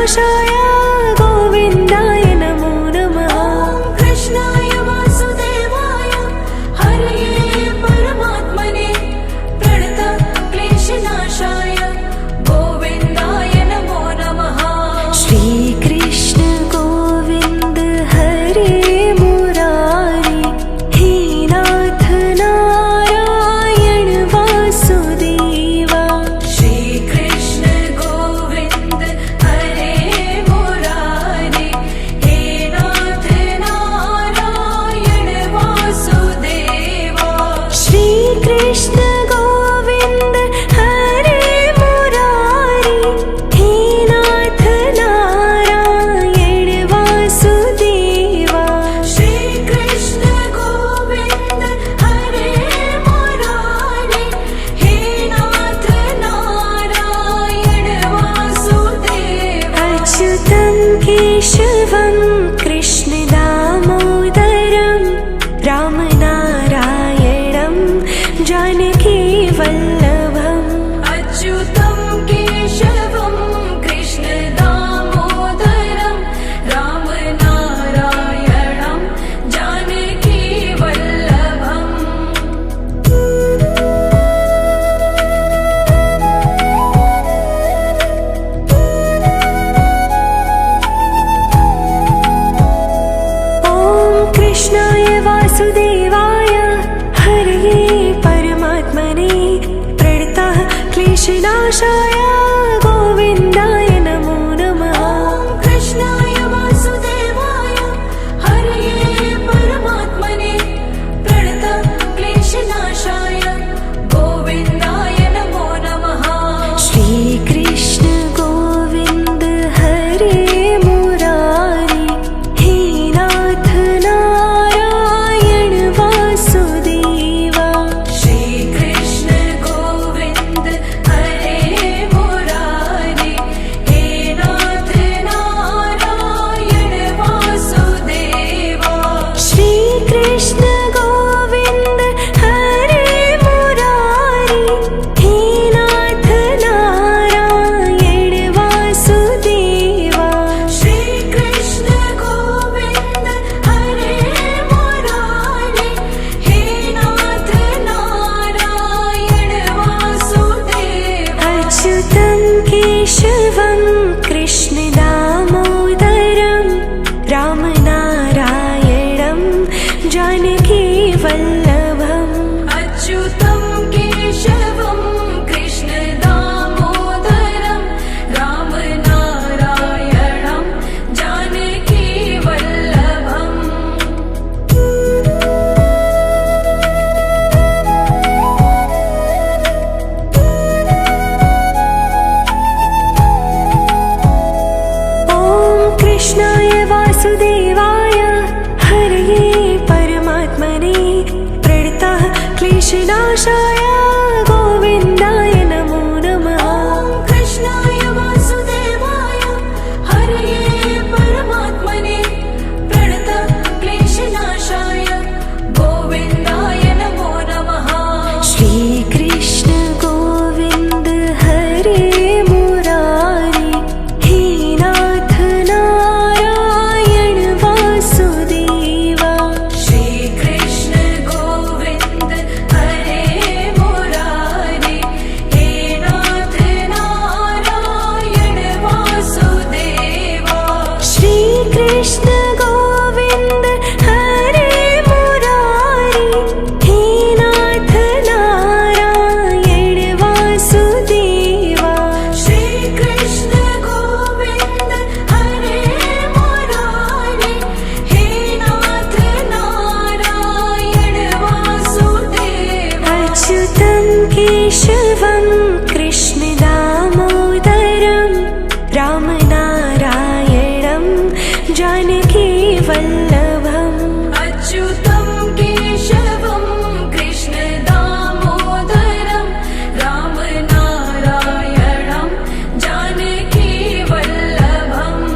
कृष्णनाशाय गोविन्दाय नमो नमः। कृष्णाय वासुदेवाय हरये परमात्मने प्रणतक्लेशनाशाय गोविन्दाय नमो नमः। श्रीकृष्ण गोविन्द हरे मुरारी हे नाथ नारायण वासुदेवा। श्रीकृष्ण गोविन्द हरे मुरारे हे नाथ नारायण वासुदेवा। श्रीकृष्ण गोविन्द हरे मुरारी हे नाथ नारायण वासुदेवा। श्रीकृष्ण गोविन्द हरे मुरारे हे नाथ नारायण वासुदेवा। अच्युतं केशवं कृष्ण दामोदरं रामनारायणं जानकी वल्लभम्। अच्युतं केशवं कृष्ण दामोदरं रामनारायणं जानकी वल्लभम्। ॐ कृष्णाय वासुदेवाय हरये परमात्मने प्रणतः क्लेशनाशाय गोविन्दाय नमो नमः। कृष्णाय वासुदेवाय हरये परमात्मने प्रणतक्लेशनाशाय गोविन्दाय नमो नमः। श्रीकृष्ण गोविन्द हरे मुरारी हे नाथ नारायण वासुदेवा। श्रीकृष्ण गोविन्द हरे मुरारे हे नाथ नारायण वासुदेवा। श्रीकृष्ण गोविन्द हरे मुरारी हे नाथ नारायण वासुदेवा। श्रीकृष्ण गोविन्द हरे मुरारे हे नाथ नारायण वासुदेवा। अच्युतं केशवं कृष्ण दामोदरं रामनारायणं जानकी वल्लभम्। अच्युतं केशवं कृष्ण दामोदरं रामनारायणं जानकी वल्लभम्। ॐ कृष्णाय वासुदेवाय हरये परमात्मने प्रणतः क्लेशनाशाय गोविन्दाय नमो नमः। कृष्णाय वासुदेवाय हरये परमात्मने प्रणतक्लेशनाशाय गोविन्दाय नमो नमः। श्रीकृष्ण गोविन्द हरे मुरारी हे नाथ नारायण वासुदेवा। श्रीकृष्ण गोविन्द हरे मुरारे हे नाथ नारायण वासुदेवा। श्रीकृष्ण गोविन्द हरे मुरारी हे नाथ नारायण वासुदेवा। श्रीकृष्ण गोविन्द हरे मुरारे हे नाथ नारायण वासुदेवा। अच्युतं केशवं कृष्ण दामोदरं रामनारायणं जानकी वल्लभम्। अच्युतं केशवं कृष्ण दामोदरं रामनारायणं जानकी वल्लभम्।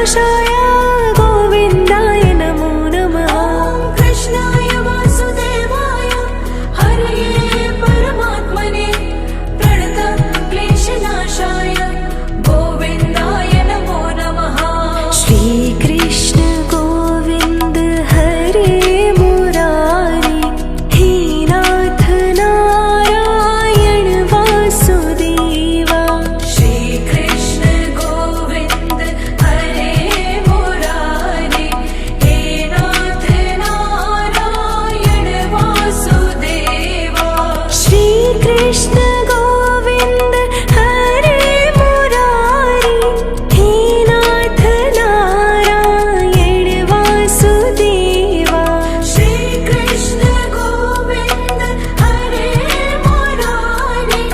कृष्णनाशाय गोविन्दाय नमो नमः। कृष्णाय वासुदेवाय हरये परमात्मने प्रणतक्लेशनाशाय गोविन्दाय नमो नमः। श्रीकृष्ण गोविन्द हरे मुरारी हे नाथ नारायण वासुदेवा। श्रीकृष्ण गोविन्द हरे मुरारी हे नाथ नारायण वासुदेवा। श्रीकृष्ण गोविन्द हरे मुरारी हे नाथ नारायण वासुदेवा। श्रीकृष्ण गोविन्द हरे मुरारी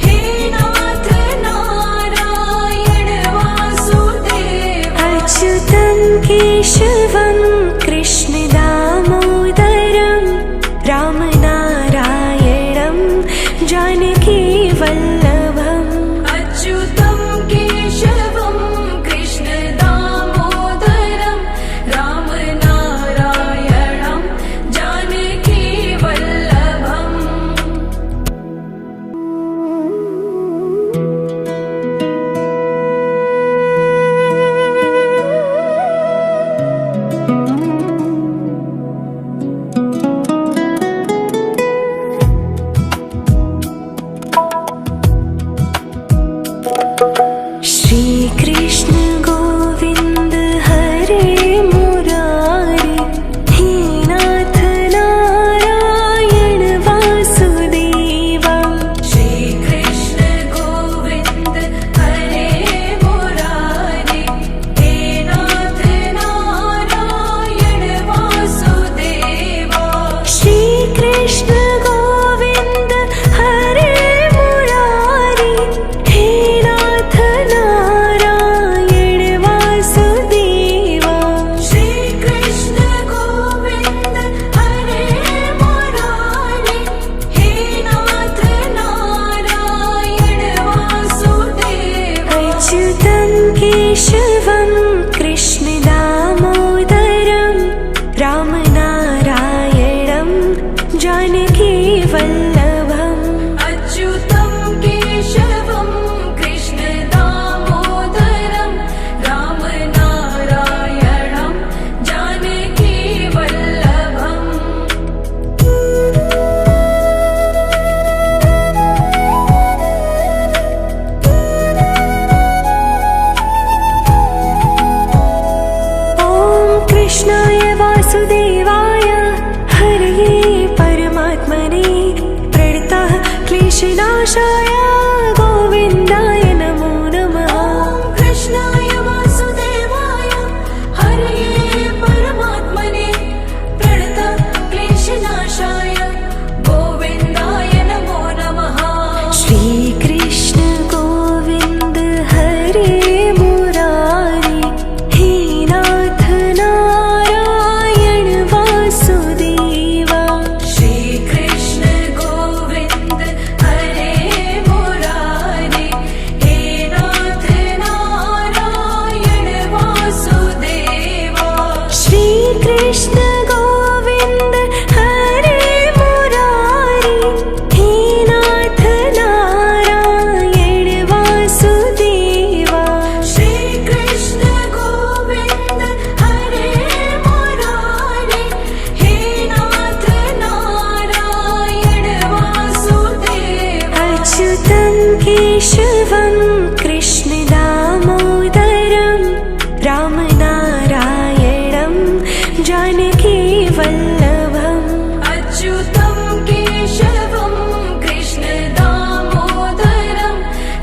हे नाथ नारायण वासुदेवा। अच्युतं केशवं कृष्णदामोदरं रामनारायणं जानकीवल्लभम्। अच्युतं केशवं कृष्णदामोदरं रामनारायणं जानकीवल्लभम्। श्रीकृष्ण गोविन्द हरे मुरारी हे नाथ नारायण वासुदेवा। श्रीकृष्ण गोविन्द हरे मुरारी हे नाथ नारायण वासुदेवा। श्रीकृष्ण गोविन्द हरे मुरारी हे नाथ नारायण वासुदेवा। श्रीकृष्ण गोविन्द हरे मुरारी हे नाथ नारायण वासुदेवा। अच्युतं केशवं कृष्णदामोदरं रामनारायणं जानकीवल्लभम्। अच्युतं केशवं कृष्णदामोदरं रामनारायणं जानकीवल्लभम्। ॐ कृष्णाय वासुदेवाय हरये परमात्मने प्रणतः क्लेशनाशाय गोविन्दाय नमो नमः। कृष्णाय वासुदेवाय हरये परमात्मने प्रणतक्लेशनाशाय गोविन्दाय नमो नमः। श्रीकृष्ण गोविन्द हरे मुरारी हे नाथ नारायण वासुदेवा। श्रीकृष्ण गोविन्द हरे मुरारी हे नाथ नारायण वासुदेवा। श्रीकृष्ण गोविन्द हरे मुरारी हे नाथ नारायण वासुदेवा। श्रीकृष्ण गोविन्द हरे मुरारी हे नाथ नारायण वासुदेवा। अच्युतं केशवं कृष्णदामोदरं रामनारायणं जानकीवल्लभम्। अच्युतं केशवं कृष्णदामोदरं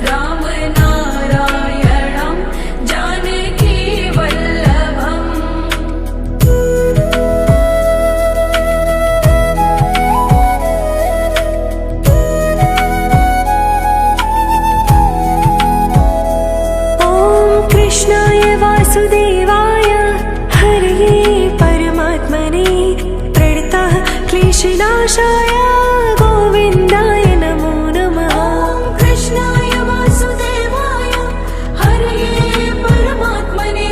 रामनारायणं जानकीवल्लभम्। ॐ कृष्णाय वासुदेवाय हरये परमात्मने प्रणतः क्लेशनाशाय गोविन्दाय नमो नमः। कृष्णाय वासुदेवाय हरये परमात्मने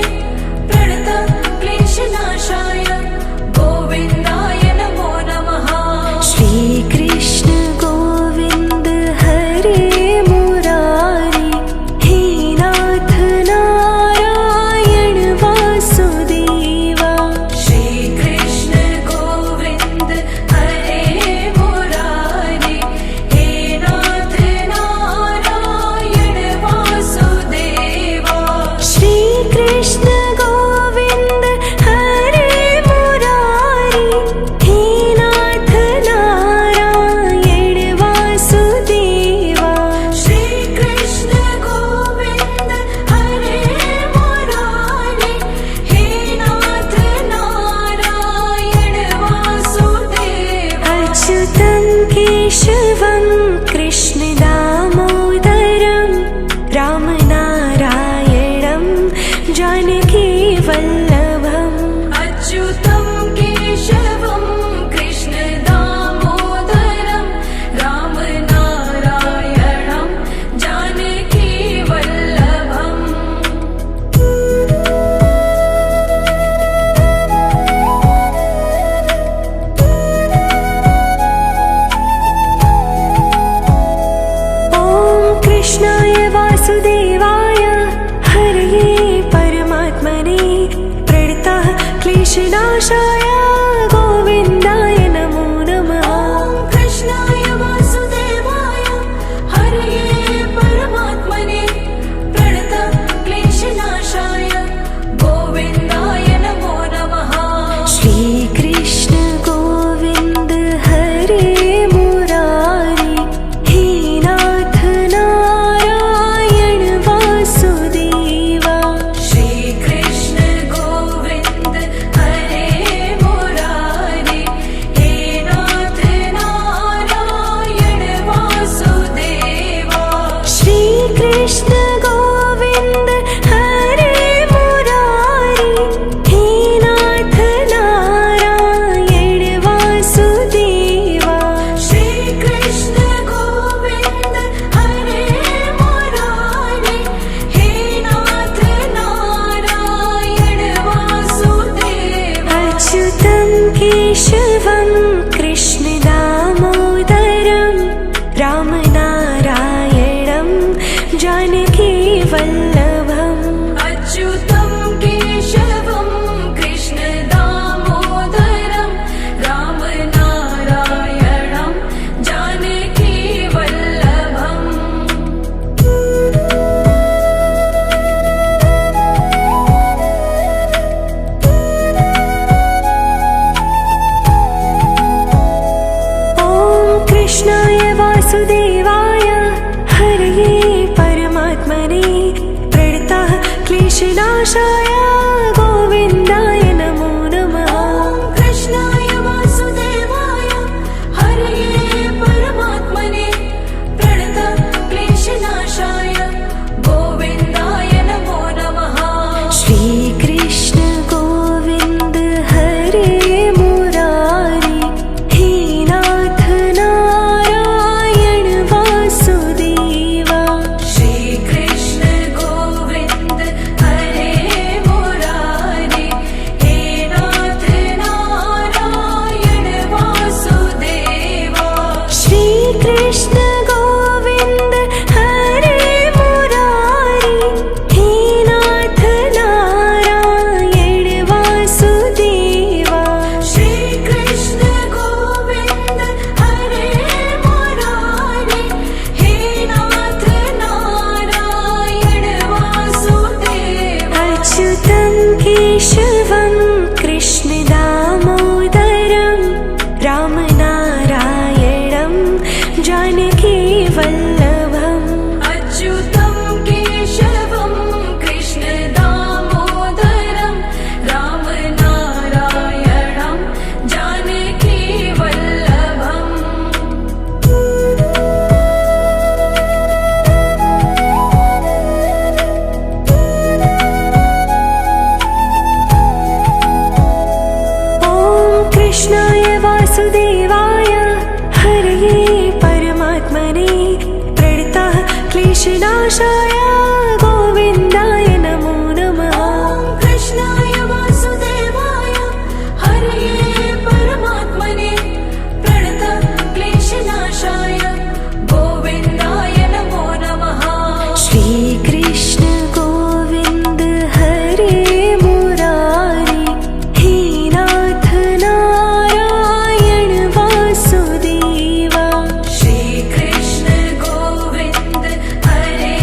क्लेशनाशाय गोविन्दाय नमो नमः। ॐ कृष्णाय वासुदेवाय हरये परमात्मने प्रणतक्लेशनाशाय गोविन्दाय नमो नमः। श्रीकृष्ण गोविन्द हरे मुरारी हे नाथ नारायण वासुदेवा। श्रीकृष्ण गोविन्द हरे मुरारी हे नाथ नारायण वासुदेवा। श्रीकृष्ण गोविन्द हरे मुरारी हे नाथ नारायण वासुदेवा। श्रीकृष्ण गोविन्द हरे मुरारी हे नाथ नारायण वासुदेवा। अच्युतं केशवं कृष्ण दामोदरं रामनारायणं जानकी वल्लभम्। अच्युतं केशवं कृष्ण दामोदरं रामनारायणं जानकी वल्लभम्। ॐ कृष्णाय वासुदेवाय हरये परमात्मने प्रणतः क्लेशनाशाय गोविन्दाय नमो नमः। ॐ कृष्णाय वासुदेवाय हरये परमात्मने प्रणतक्लेशनाशाय गोविन्दाय नमो नमः। श्रीकृष्ण गोविन्द हरे मुरारी हे नाथ नारायण वासुदेवा। श्रीकृष्ण गोविन्द हरे मुरारी हे नाथ नारायण वासुदेवा। श्रीकृष्ण गोविन्द हरे मुरारी हे नाथ नारायण वासुदेवा। श्रीकृष्ण गोविन्द हरे मुरारी हे नाथ नारायण वासुदेवा। अच्युतं केशवं कृष्ण दामोदरं रामनारायणं जानकी वल्लभम्। अच्युतं केशवं कृष्ण दामोदरं रामनारायणं जानकी वल्लभम्। ॐ कृष्णाय वासुदेवाय हरये परमात्मने प्रणतः क्लेशनाशाय गोविन्दाय नमो नमः। ॐ कृष्णाय वासुदेवाय हरये परमात्मने प्रणतक्लेशनाशाय गोविन्दाय नमो नमः। श्रीकृष्ण गोविन्द हरे मुरारी हे नाथ नारायण वासुदेवा। श्रीकृष्ण गोविन्द हरे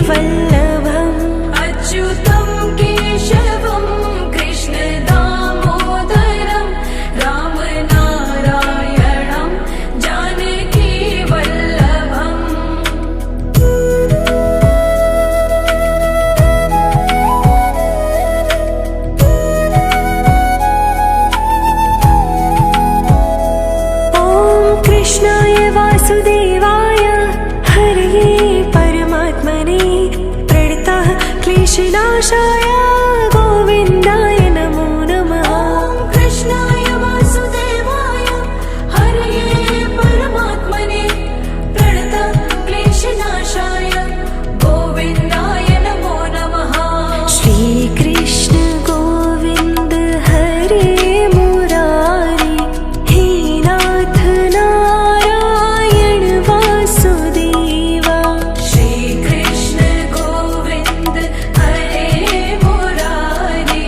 वल्लभम् अच्युतं केशवं कृष्ण दामोदरं रामनारायणं जानकी वल्लभम् ॐ कृष्णाय वासुदेवाय हरये परमात्मने प्रणतः क्लेशनाशाय गोविन्दाय नमो नमः ॐ कृष्णाय वासुदेवाय हरये परमात्मने प्रणतः क्लेशनाशाय गोविन्दाय नमो नमः श्रीकृष्ण गोविन्द हरे मुरारी हे नाथ नारायण वासुदेवा श्रीकृष्ण गोविन्द हरे मुरारी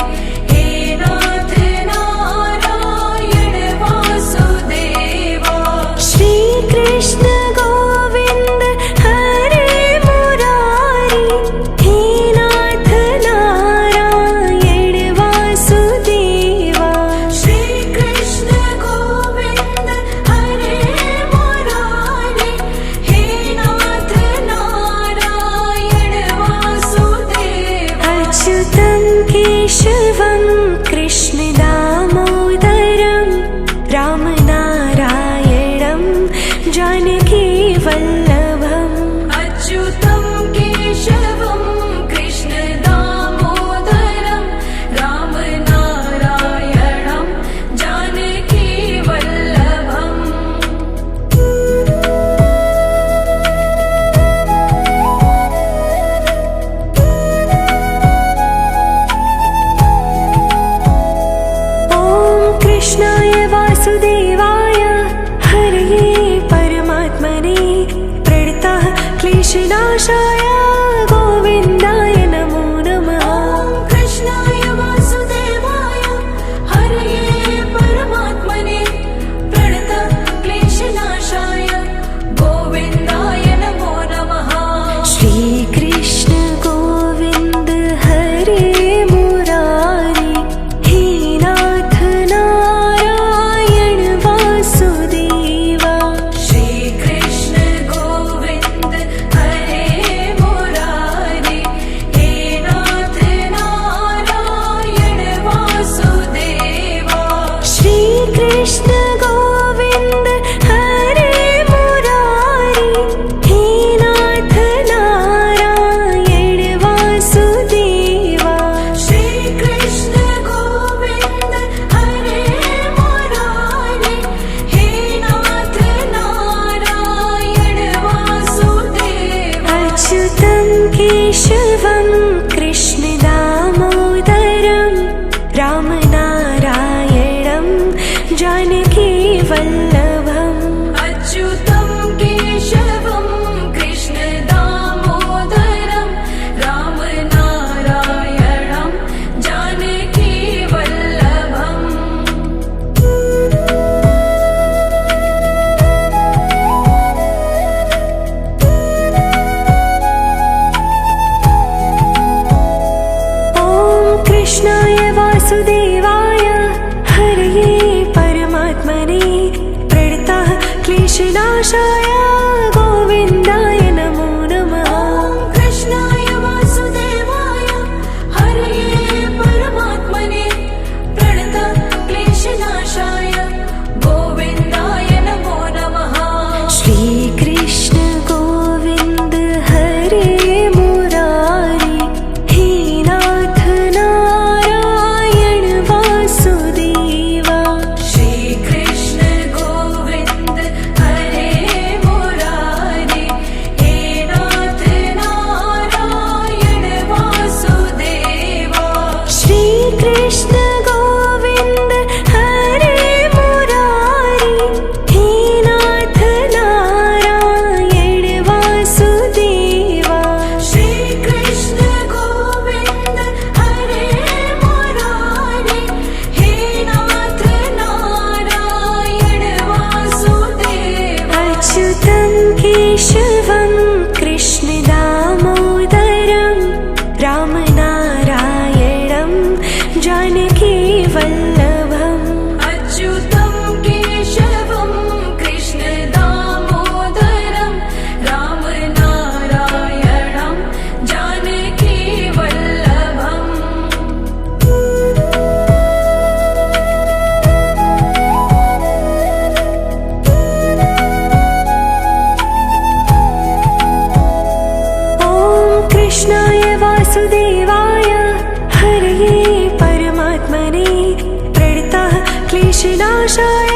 हे नाथ नारायण वासुदेवा श्रीकृष्ण गोविन्द हरे मुरारी हे नाथ नारायण वासुदेवा श्रीकृष्ण गोविन्द हरे मुरारी हे नाथ नारायण वासुदेवा अच्युतं केशवं कृष्ण दामोदरं रामनारायणं जानकी वल्लभम् अच्युतं केशवं कृष्ण दामोदरं रामनारायणं जानकी वल्लभम् ॐ कृष्णाय वासुदेवाय हरये परमात्मने प्रणतः क्लेशनाशाय गोविन्दाय नमो नमः ॐ कृष्णाय वासुदेवाय हरये परमात्मने प्रणतः क्लेशनाशाय गोविन्दाय नमो नमः श्रीकृष्ण गोविन्द हरे मुरारी हे नाथ नारायण वासुदेवा श्रीकृष्ण गोविन्द हरे मुरारी हे नाथ नारायण वासुदेवा श्रीकृष्ण गोविन्द हरे मुरारी हे नाथ नारायण वासुदेवा श्रीकृष्ण गोविन्द हरे मुरारी हे नाथ नारायण वासुदेवा अच्युतं केशवं कृष्ण दामोदरं रामनारायणं जानकी वल्लभम् अच्युतं केशवं कृष्ण दामोदरं रामनारायणं जानकी वल्लभम् ॐ कृष्णाय वासुदेवाय हरये परमात्मने प्रणतः क्लेशनाशाय गोविन्दाय नमो नमः ॐ कृष्णाय वासुदेवाय हरये परमात्मने प्रणतः क्लेशनाशाय गोविन्दाय नमो नमः श्रीकृष्ण गोविन्द हरे मुरारी हे नाथ नारायण वासुदेवा श्रीकृष्ण गोविन्द हरे क्लेशनाशाय